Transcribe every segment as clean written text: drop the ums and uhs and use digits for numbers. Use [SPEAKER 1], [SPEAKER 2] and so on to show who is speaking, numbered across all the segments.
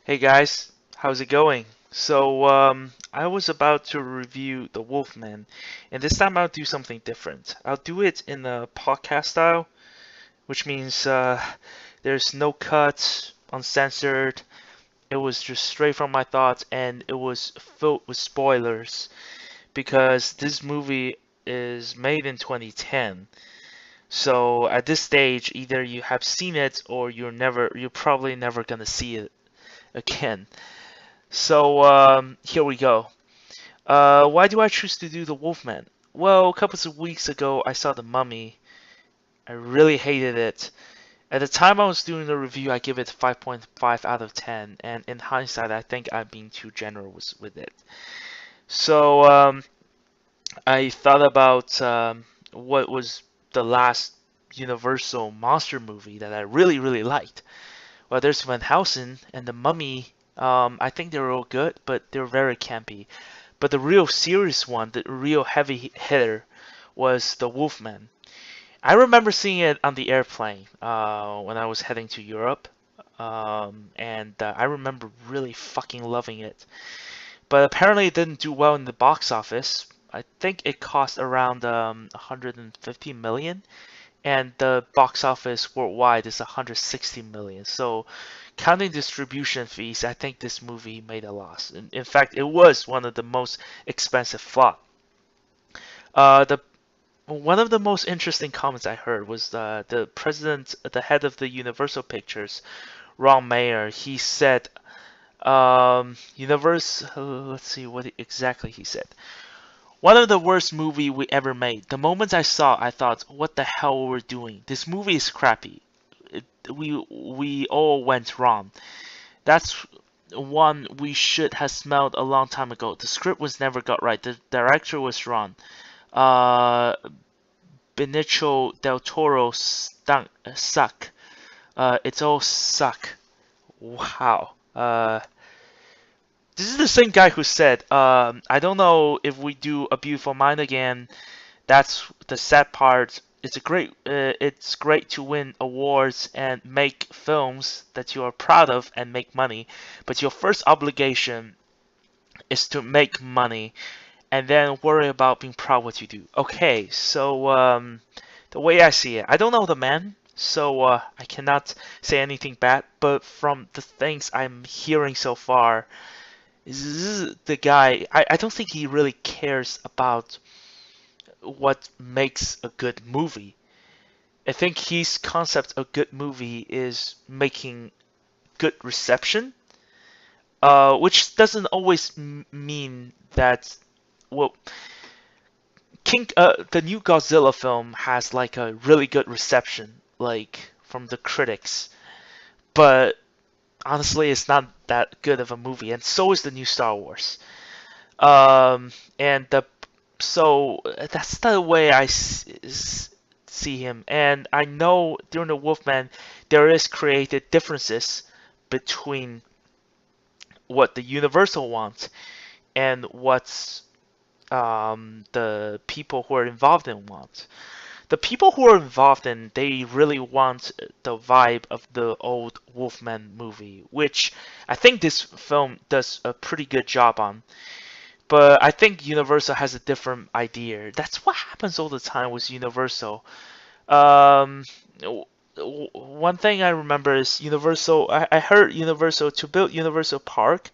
[SPEAKER 1] Hey guys, how's it going? I was about to review The Wolfman, and this time I'll do something different. I'll do it in a podcast style, which means there's no cuts, uncensored. It was just straight from my thoughts, and it was filled with spoilers because this movie is made in 2010. So at this stage, either you have seen it or you're probably never gonna see it again. Here we go. Why do I choose to do the Wolfman? Well, a couple of weeks ago, I saw The Mummy. I really hated it. At the time I was doing the review, I give it 5.5 out of 10, and in hindsight, I think I'm being too generous with it. So, I thought about what was the last Universal monster movie that I really, really liked. Well, there's Van Helsing and The Mummy. I think they're all good, but they're very campy. But the real serious one, the real heavy hitter, was The Wolfman. I remember seeing it on the airplane when I was heading to Europe, and I remember really fucking loving it. But apparently, it didn't do well in the box office. I think it cost around 150 million, and the box office worldwide is 160 million. So, counting distribution fees, I think this movie made a loss. In fact, it was one of the most expensive flop. The One of the most interesting comments I heard was the president, the head of the Universal Pictures, Ron Mayer. He said, Let's see what exactly he said. One of the worst movie we ever made. The moment I saw, I thought, what the hell we're doing? This movie is crappy. We all went wrong. That's one we should have smelled a long time ago. The script was never got right. The director was wrong. Uh, Benicio del Toro suck. It's all suck. Wow. This is the same guy who said, I don't know if we do A Beautiful Mind again. That's the sad part. It's great to win awards and make films that you are proud of and make money, but your first obligation is to make money and then worry about being proud what you do. Okay, the way I see it, I don't know the man, so I cannot say anything bad. But from the things I'm hearing so far, this is the guy. I don't think he really cares about what makes a good movie. I think his concept of good movie is making good reception, which doesn't always mean that. Well, the new Godzilla film has like a really good reception, like from the critics, but honestly, it's not that good of a movie, and so is the new Star Wars. And the so that's the way see him, and I know during the Wolfman there is created differences between what the Universal wants and what's the people who are involved in want. The people who are involved in, they really want the vibe of the old Wolfman movie, which I think this film does a pretty good job on. But I think Universal has a different idea. That's what happens all the time with Universal. Um, One thing I remember is Universal. I heard Universal to build Universal Park,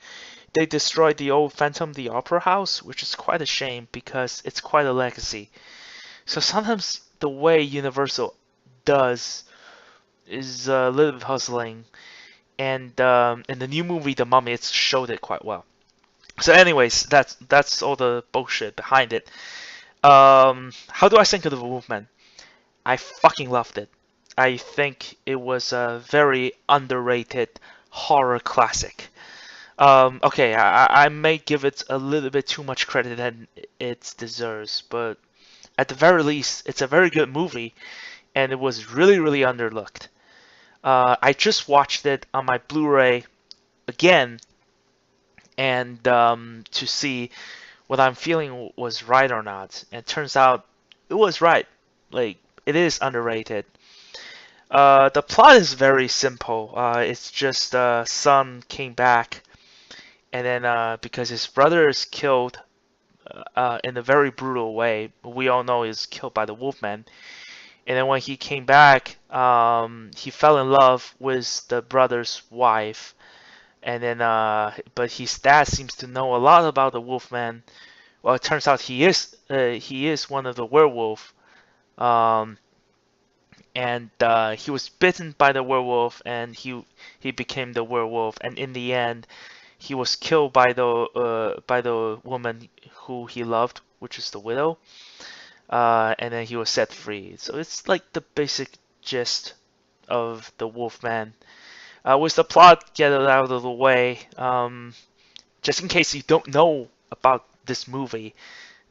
[SPEAKER 1] they destroyed the old Phantom the Opera house, which is quite a shame because it's quite a legacy. So sometimes the way Universal does is a little bit puzzling, and in the new movie The Mummy, it showed it quite well. So, anyways, that's all the bullshit behind it. How do I think of the Wolfman? I fucking loved it. I think it was a very underrated horror classic. Okay, I may give it a little bit too much credit than it deserves, but at the very least, it's a very good movie, and it was really, really underlooked. I just watched it on my Blu-ray again, and to see what I'm feeling was right or not. And it turns out it was right. Like, it is underrated. The plot is very simple. It's just son came back, and then because his brother is killed in a very brutal way, we all know he's killed by the Wolfman. And then when he came back, he fell in love with the brother's wife. And then, but his dad seems to know a lot about the Wolfman. Well, it turns out he is one of the werewolf. Um, and he was bitten by the werewolf, and he became the werewolf. And in the end, he was killed by the woman who he loved, which is the widow. And then he was set free. So it's like the basic gist of the Wolfman. With the plot get it out of the way, just in case you don't know about this movie,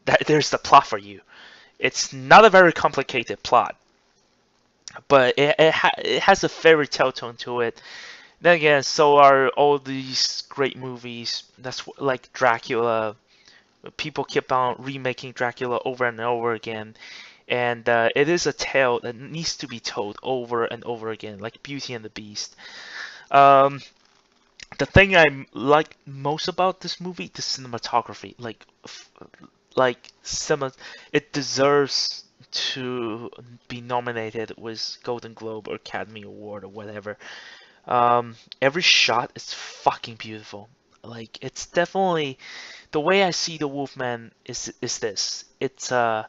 [SPEAKER 1] that there's the plot for you. It's not a very complicated plot, but it has a fairy tale tone to it. Then again, so are all these great movies. That's like Dracula. People keep on remaking Dracula over and over again, and it is a tale that needs to be told over and over again, like Beauty and the Beast. Um, the thing I like most about this movie, the cinematography, like cinema, it deserves to be nominated with Golden Globe or Academy Award or whatever. Every shot is fucking beautiful. Like it's definitely the way I see the Wolfman is this. It's a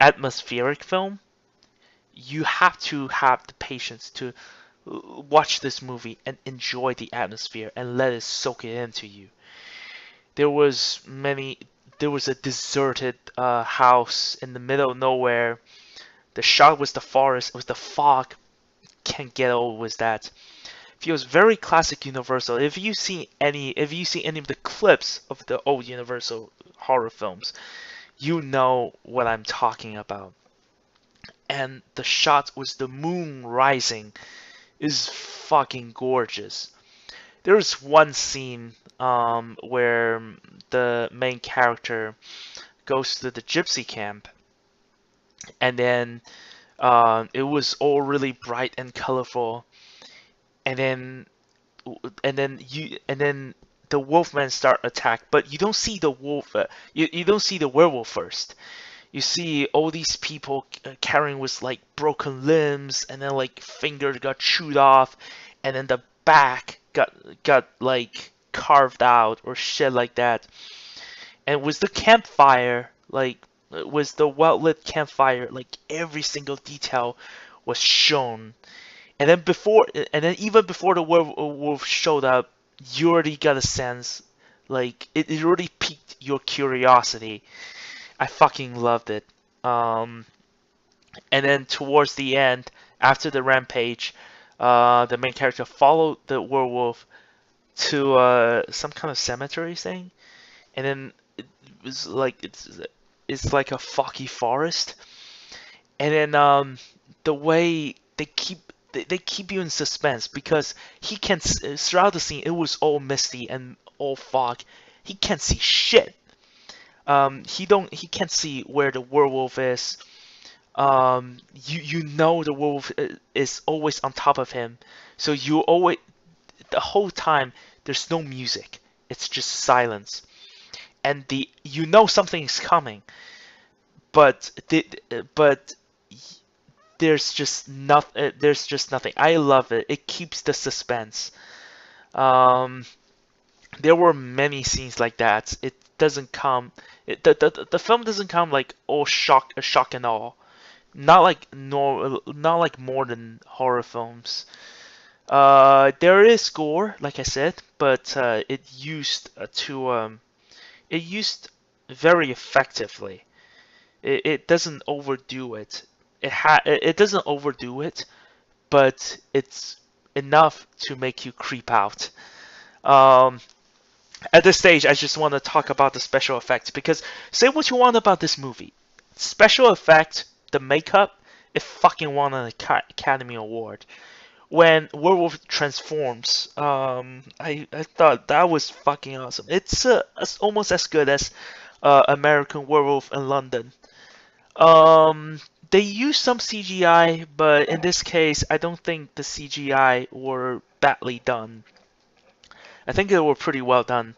[SPEAKER 1] atmospheric film. You have to have the patience to watch this movie and enjoy the atmosphere and let it soak it into you. There was many. There was a deserted house in the middle of nowhere. The shot was the forest, was the fog. Can't get old with that. Feels very classic Universal. If you see any of the clips of the old Universal horror films, you know what I'm talking about. And the shot with the moon rising is fucking gorgeous. There's one scene where the main character goes to the gypsy camp, and then it was all really bright and colorful, and then the wolfmen start attack, but you don't see the wolf. You don't see the werewolf first. You see all these people carrying with like broken limbs, and then like fingers got chewed off, and then the back got like carved out or shit like that. And with the campfire, like with the well lit campfire, like every single detail was shown. And then even before the werewolf showed up, you already got a sense, like it already piqued your curiosity. I fucking loved it. Um, and then towards the end, after the rampage, the main character followed the werewolf to some kind of cemetery thing, and then it was like it's like a foggy forest, and then the way they keep you in suspense because he can throughout the scene it was all misty and all fog. He can't see shit. He can't see where the werewolf is. You know the werewolf is always on top of him, so you always the whole time there's no music. It's just silence, and the you know something is coming, but there's just nothing. There's just nothing. I love it. It keeps the suspense. Um, there were many scenes like that. It doesn't come. The film doesn't come like all shock and awe. Not like modern horror films. There is gore, like I said, but it used very effectively. It doesn't overdo it. It doesn't overdo it, but it's enough to make you creep out. Um, at this stage, I just want to talk about the special effects because say what you want about this movie, special effect, the makeup, it fucking won an Academy Award. When Werewolf transforms, I thought that was fucking awesome. It's almost as good as American Werewolf in London. Um, They used some CGI, but in this case, I don't think the CGI were badly done. I think they were pretty well done.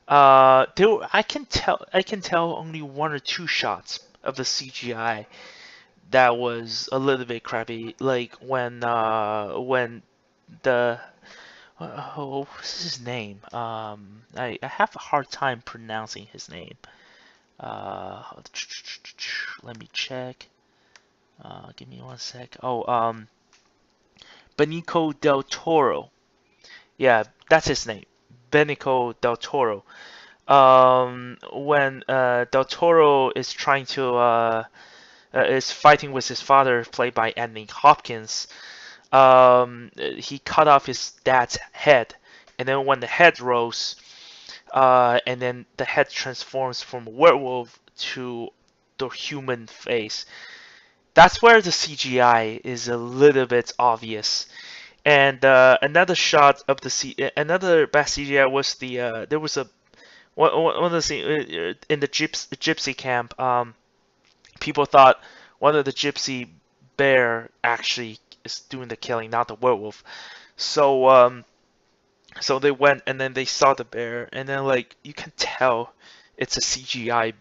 [SPEAKER 1] I can tell only one or two shots of the CGI that was a little bit crappy, like when the what's his name? I have a hard time pronouncing his name. Uh, let me check. Give me one sec. Benicio del Toro. Yeah, that's his name. Benicio del Toro. When Del Toro is trying to is fighting with his father, played by Anthony Hopkins. He cut off his dad's head, and then when the head rose, and then the head transforms from a werewolf to the human face. That's where the CGI is a little bit obvious. And another shot of another bad CGI was there was a one of the scene in the gypsy camp. People thought one of the gypsy bear actually is doing the killing, not the werewolf. So so they went and then they saw the bear, and then like you can tell it's a CGI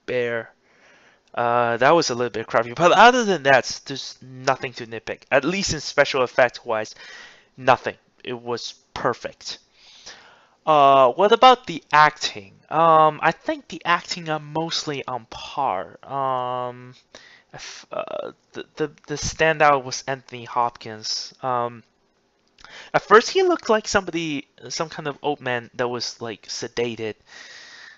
[SPEAKER 1] bear. That was a little bit crappy, but other than that, there's nothing to nitpick. At least in special effect wise, nothing. It was perfect. What about the acting? I think the acting are mostly on par. The standout was Anthony Hopkins. At first he looked like some kind of old man that was like sedated.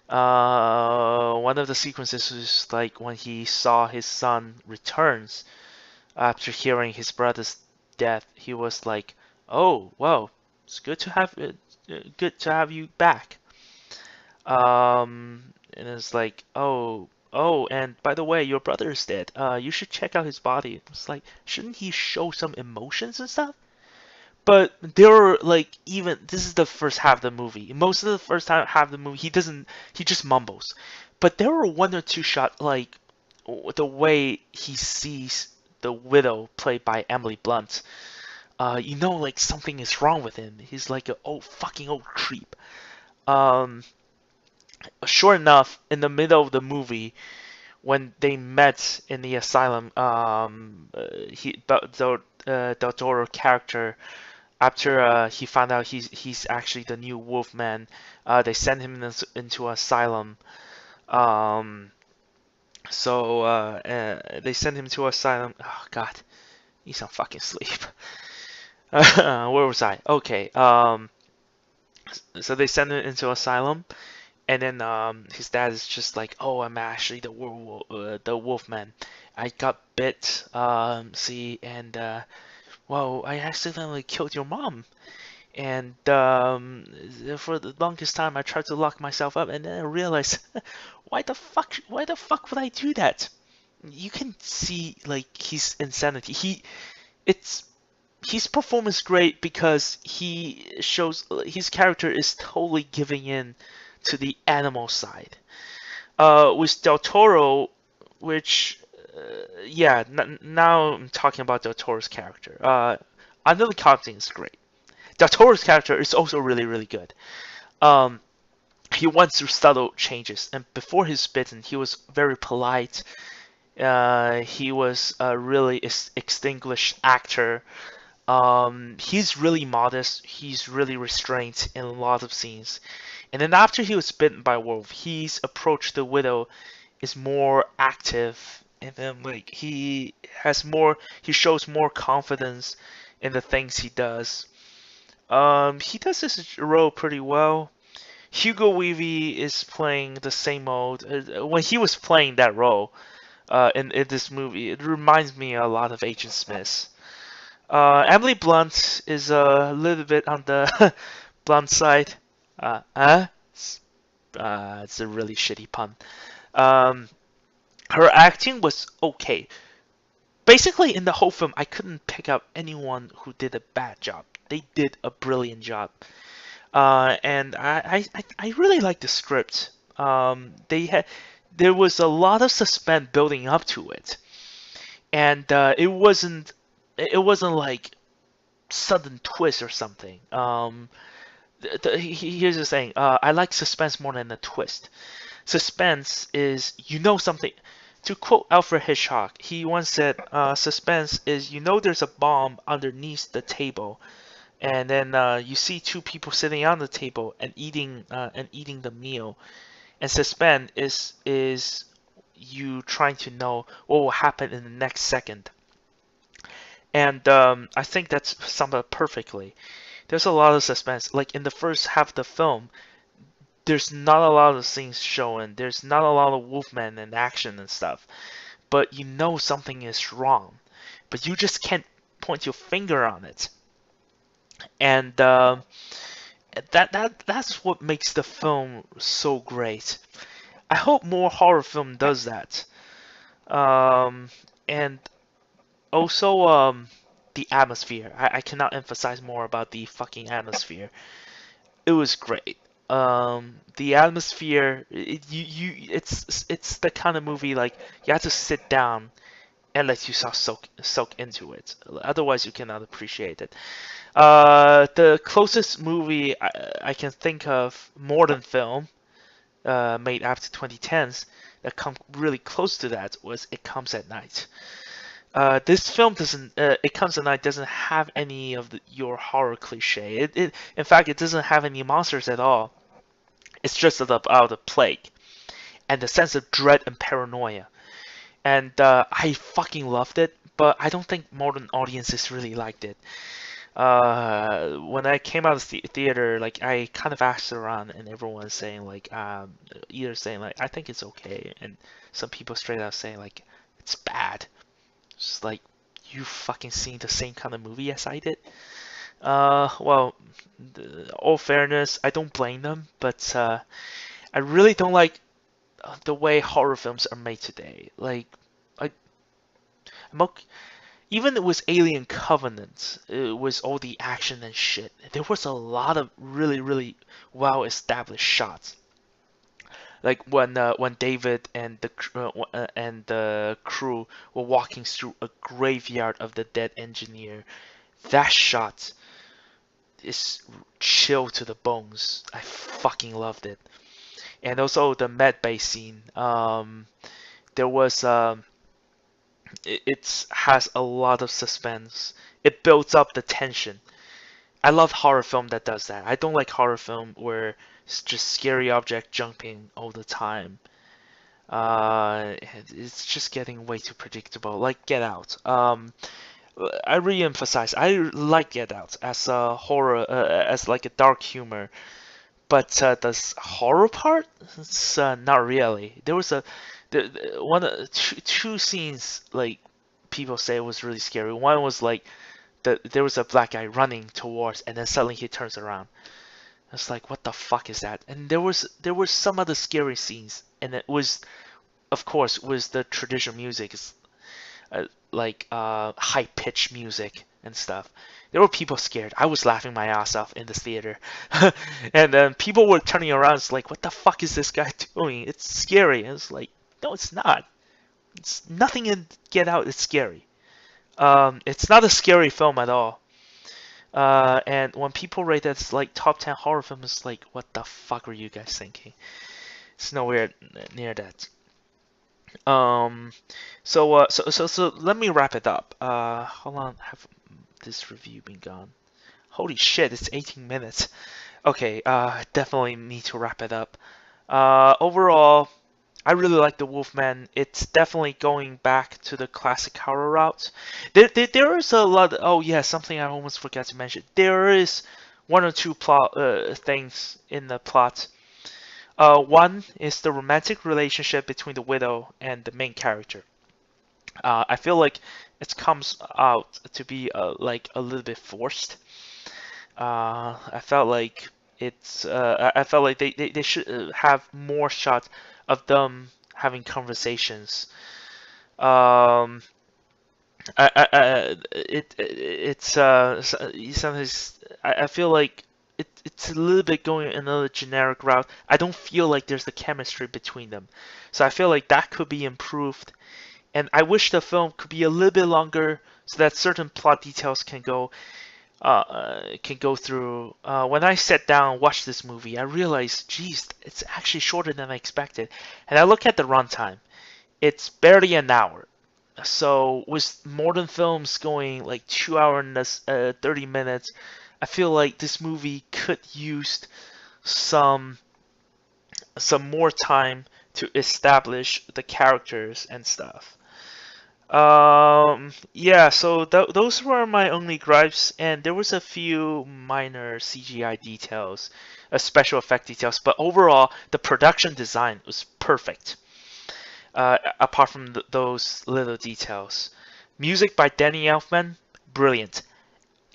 [SPEAKER 1] One of the sequences was like when he saw his son returns after hearing his brother's death. He was like, "Oh, wow, it's good to have you back." And it's like, oh, and by the way, your brother is dead. You should check out his body. It's like, shouldn't he show some emotions and stuff? But there were like even this is the first half of the movie. Most of the first half of the movie, he just mumbles. But there were one or two shots like the way he sees the widow played by Emily Blunt. Like something is wrong with him. He's like a fucking old creep. Um, sure enough, in the middle of the movie, when they met in the asylum, Del Toro character, after he found out he's actually the new Wolfman, they sent him into asylum. Um, they sent him to asylum. Oh God, he's on fucking sleep. Where was I? Okay. So they sent him into asylum, and then his dad is just like, "Oh, I'm actually the Wolfman. I got bit. See, and well, I accidentally killed your mom. And for the longest time, I tried to lock myself up, and then I realized, why the fuck would I do that? You can see like his insanity. It's his performance great because he shows his character is totally giving in to the animal side. With Del Toro, which yeah, now I'm talking about Del Toro's character. Under the Compton is great. Del Toro's character is also really, really good. Um, he went through subtle changes, and before his bitten, he was very polite. He was a really extinguished actor. He's really modest. He's really restrained in a lot of scenes. And then after he was bitten by a wolf, his approach to the widow is more active. And then like he shows more confidence in the things he does. He does this role pretty well. Hugo Weavy is playing the same mode. When he was playing that role in this movie, it reminds me a lot of Agent Smith. Emily Blunt is a little bit on the blunt side. It's, it's a really shitty pun. Um, her acting was okay. Basically, in the whole film, I couldn't pick up anyone who did a bad job. They did a brilliant job. And I really like the script. There was a lot of suspense building up to it. and it wasn't like sudden twist or something. Here's the thing. I like suspense more than a twist. Suspense is something. To quote Alfred Hitchcock, he once said, "Suspense is there's a bomb underneath the table, and then you see two people sitting on the table and eating the meal. And suspense is you trying to know what will happen in the next second." And I think that's summed up perfectly. There's a lot of suspense. Like in the first half of the film, there's not a lot of things showing. There's not a lot of Wolfman and action and stuff. But something is wrong. But you just can't point your finger on it. And that's what makes the film so great. I hope more horror film does that. And also the atmosphere. I cannot emphasize more about the fucking atmosphere. It was great. The atmosphere, it's the kind of movie like you have to sit down and let yourself soak into it. Otherwise, you cannot appreciate it. The closest movie I can think of, modern film, made after 2010s, that come really close to that was It Comes at Night. This film doesn't. It Comes at Night doesn't have any of your horror cliche. In fact, it doesn't have any monsters at all. It's just about the plague and the sense of dread and paranoia. And I fucking loved it, but I don't think modern audiences really liked it. When I came out of the theater, like I kind of asked around, and everyone was saying like, either saying like, I think it's okay, and some people straight out saying like, it's bad. It's like, you fucking seen the same kind of movie as I did. Well, all fairness, I don't blame them, but I really don't like the way horror films are made today. Like, I, I'm okay. Even with Alien Covenant, it was all the action and shit. There was a lot of really, really well-established shots. Like when David and the crew were walking through a graveyard of the dead engineer. That shot is chill to the bones. I fucking loved it. And also the med bay scene. There was it has a lot of suspense. It builds up the tension. I love horror film that does that. I don't like horror film where it's just scary object jumping all the time. It's just getting way too predictable. Like Get Out. I re-emphasize. I like Get Out as a horror, as like a dark humor. But the horror part, it's not really. There was two scenes like people say was really scary. One was like there was a black guy running towards, and then suddenly he turns around. It's like, what the fuck is that? And there were some other scary scenes, and it was, of course, was the traditional music. It's like high pitched music and stuff. There were people scared. I was laughing my ass off in the theater, and then people were turning around. It's like, what the fuck is this guy doing? It's scary. And it's like, no, it's not. It's nothing in Get Out is scary. It's not a scary film at all. And when people rate that like top 10 horror film, it's like, what the fuck were you guys thinking? It's nowhere near that. Um, so let me wrap it up. How long have this review been gone? Holy shit, it's 18 minutes. Okay, definitely need to wrap it up. Overall, I really like the Wolfman. It's definitely going back to the classic horror route. There is a lot. Oh yeah, something I almost forgot to mention. There is one or two plot things in the plot. One is the romantic relationship between the widow and the main character. I feel like it comes out to be like a little bit forced. I felt like I felt like they should have more shots of them having conversations. Um, it's sometimes I feel like it's a little bit going another generic route. I don't feel like there's the chemistry between them, so I feel like that could be improved and I wish the film could be a little bit longer so that certain plot details can go through. When I sat down and watched this movie, I realized, geez, it's actually shorter than I expected. And I look at the runtime; it's barely an hour. So with modern films going like 2 hours and 30 minutes, I feel like this movie could use some more time to establish the characters and stuff. Yeah, so those were my only gripes, and there was a few minor CGI details, special effect details, but overall, the production design was perfect. Apart from those little details, music by Danny Elfman, brilliant.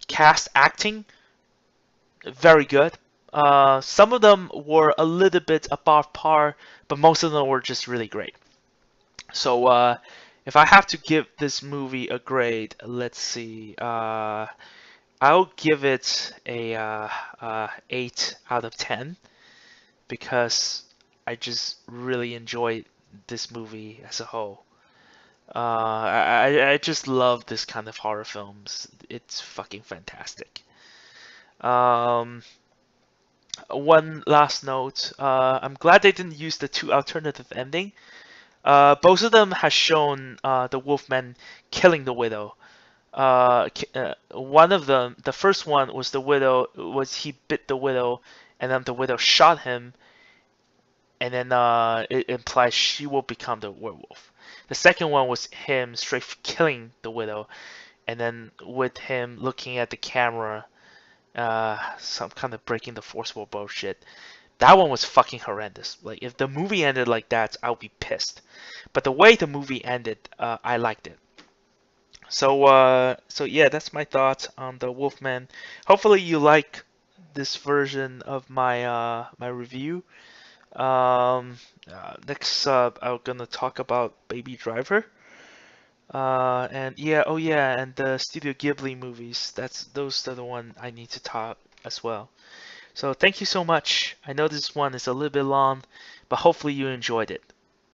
[SPEAKER 1] Cast acting, very good. Some of them were a little bit above par, but most of them were just really great. So, if I have to give this movie a grade, let's see. I'll give it a 8 out of 10 because I just really enjoyed this movie as a whole. I just love this kind of horror films. It's fucking fantastic. Um, One last note. I'm glad they didn't use the two alternative ending. Both of them has shown the Wolfman killing the widow. One of them, the first one was the widow, was he bit the widow, and then the widow shot him, and then it implies she will become the werewolf. The second one was him straight killing the widow, and then with him looking at the camera, some kind of breaking the fourth wall bullshit. That one was fucking horrendous. Like if the movie ended like that, I would be pissed. But the way the movie ended, I liked it. So yeah, that's my thoughts on the Wolfman. Hopefully you like this version of my review. Next up, I'm gonna talk about Baby Driver. And yeah, oh yeah, and the Studio Ghibli movies. Those are the one I need to talk as well. So thank you so much. I know this one is a little bit long, but hopefully you enjoyed it.